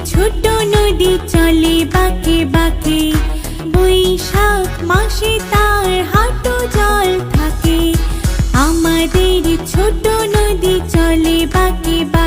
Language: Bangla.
ছোট নদী চলে বাঁকে বাঁকে, বৈশাখ মাসে তার হাঁটু জল থাকে। আমাদের ছোট নদী চলে বাঁকে বাঁকে।